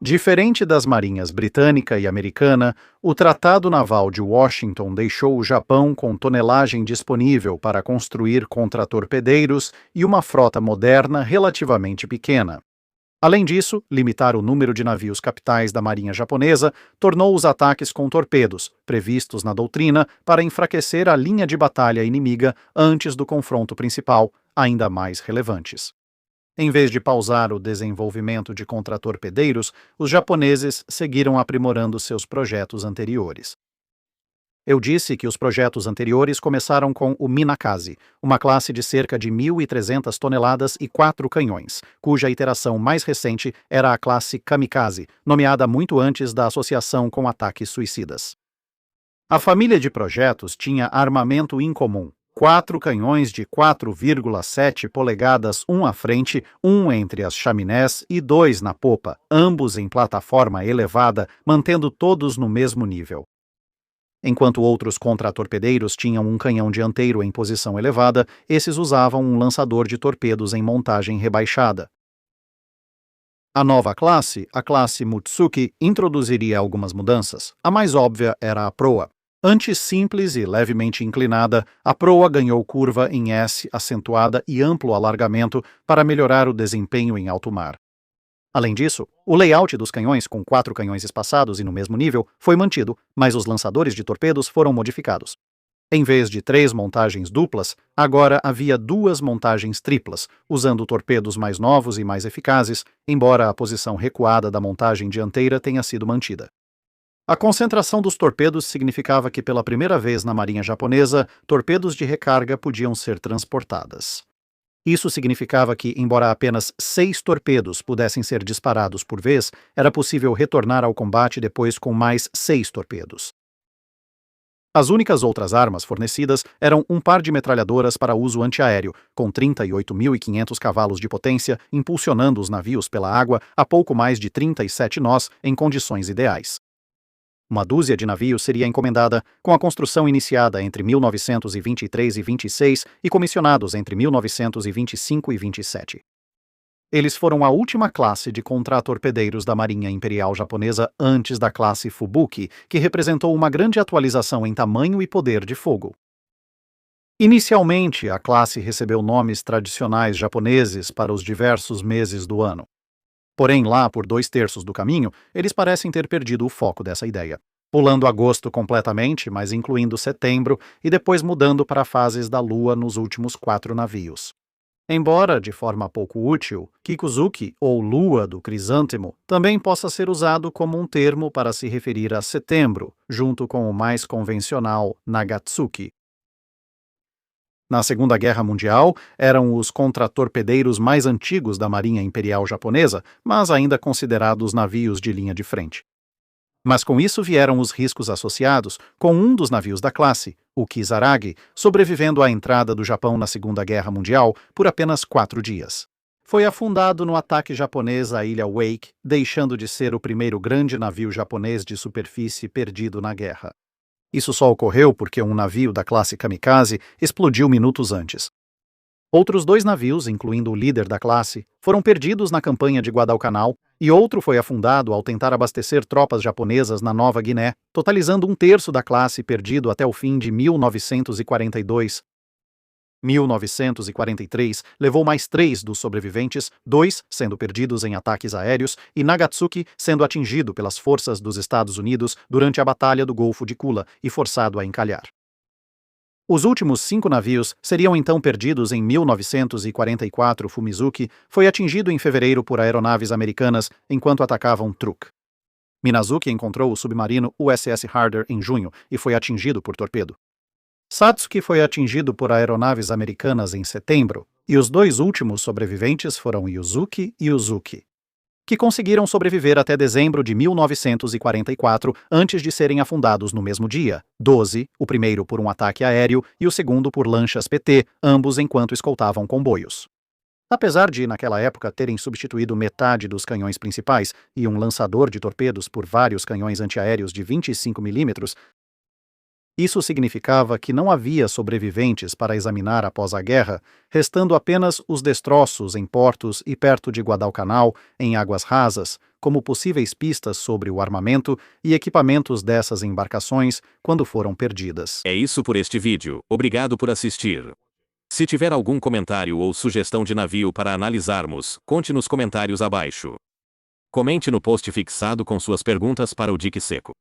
Diferente das marinhas britânica e americana, o Tratado Naval de Washington deixou o Japão com tonelagem disponível para construir contratorpedeiros e uma frota moderna relativamente pequena. Além disso, limitar o número de navios capitais da marinha japonesa tornou os ataques com torpedos, previstos na doutrina, para enfraquecer a linha de batalha inimiga antes do confronto principal, ainda mais relevantes. Em vez de pausar o desenvolvimento de contratorpedeiros, os japoneses seguiram aprimorando seus projetos anteriores. Eu disse que os projetos anteriores começaram com o Minakaze, uma classe de cerca de 1.300 toneladas e 4 canhões, cuja iteração mais recente era a classe Kamikaze, nomeada muito antes da associação com ataques suicidas. A família de projetos tinha armamento incomum. 4 canhões de 4,7 polegadas, um à frente, um entre as chaminés e 2 na popa, ambos em plataforma elevada, mantendo todos no mesmo nível. Enquanto outros contratorpedeiros tinham um canhão dianteiro em posição elevada, esses usavam um lançador de torpedos em montagem rebaixada. A nova classe, a classe Mutsuki, introduziria algumas mudanças. A mais óbvia era a proa. Antes simples e levemente inclinada, a proa ganhou curva em S acentuada e amplo alargamento para melhorar o desempenho em alto mar. Além disso, o layout dos canhões, com 4 canhões espaçados e no mesmo nível, foi mantido, mas os lançadores de torpedos foram modificados. Em vez de 3 montagens duplas, agora havia 2 montagens triplas, usando torpedos mais novos e mais eficazes, embora a posição recuada da montagem dianteira tenha sido mantida. A concentração dos torpedos significava que, pela primeira vez na marinha japonesa, torpedos de recarga podiam ser transportadas. Isso significava que, embora apenas 6 torpedos pudessem ser disparados por vez, era possível retornar ao combate depois com mais 6 torpedos. As únicas outras armas fornecidas eram um par de metralhadoras para uso antiaéreo, com 38.500 cavalos de potência, impulsionando os navios pela água a pouco mais de 37 nós em condições ideais. Uma dúzia de navios seria encomendada, com a construção iniciada entre 1923 e 26 e comissionados entre 1925 e 27. Eles foram a última classe de contratorpedeiros da Marinha Imperial Japonesa antes da classe Fubuki, que representou uma grande atualização em tamanho e poder de fogo. Inicialmente, a classe recebeu nomes tradicionais japoneses para os diversos meses do ano. Porém, lá por 2/3 do caminho, eles parecem ter perdido o foco dessa ideia, pulando agosto completamente, mas incluindo setembro, e depois mudando para fases da lua nos últimos 4 navios. Embora, de forma pouco útil, Kikuzuki, ou lua do crisântemo, também possa ser usado como um termo para se referir a setembro, junto com o mais convencional Nagatsuki. Na Segunda Guerra Mundial, eram os contratorpedeiros mais antigos da Marinha Imperial Japonesa, mas ainda considerados navios de linha de frente. Mas com isso vieram os riscos associados, com um dos navios da classe, o Kisaragi, sobrevivendo à entrada do Japão na Segunda Guerra Mundial por apenas 4 dias. Foi afundado no ataque japonês à ilha Wake, deixando de ser o primeiro grande navio japonês de superfície perdido na guerra. Isso só ocorreu porque um navio da classe Kamikaze explodiu minutos antes. Outros 2 navios, incluindo o líder da classe, foram perdidos na campanha de Guadalcanal e outro foi afundado ao tentar abastecer tropas japonesas na Nova Guiné, totalizando 1/3 da classe perdido até o fim de 1942. 1943 levou mais 3 dos sobreviventes, 2 sendo perdidos em ataques aéreos e Nagatsuki sendo atingido pelas forças dos Estados Unidos durante a Batalha do Golfo de Kula e forçado a encalhar. Os últimos 5 navios seriam então perdidos em 1944. Fumizuki foi atingido em fevereiro por aeronaves americanas enquanto atacavam Truk. Minazuki encontrou o submarino USS Harder em junho e foi atingido por torpedo. Satsuki foi atingido por aeronaves americanas em setembro, e os 2 últimos sobreviventes foram Yuzuki e Uzuki, que conseguiram sobreviver até dezembro de 1944 antes de serem afundados no mesmo dia, 12, o primeiro por um ataque aéreo e o segundo por lanchas PT, ambos enquanto escoltavam comboios. Apesar de, naquela época, terem substituído metade dos canhões principais e um lançador de torpedos por vários canhões antiaéreos de 25 mm, Isso significava que não havia sobreviventes para examinar após a guerra, restando apenas os destroços em portos e perto de Guadalcanal, em águas rasas, como possíveis pistas sobre o armamento e equipamentos dessas embarcações quando foram perdidas. É isso por este vídeo. Obrigado por assistir. Se tiver algum comentário ou sugestão de navio para analisarmos, conte nos comentários abaixo. Comente no post fixado com suas perguntas para o Dique Seco.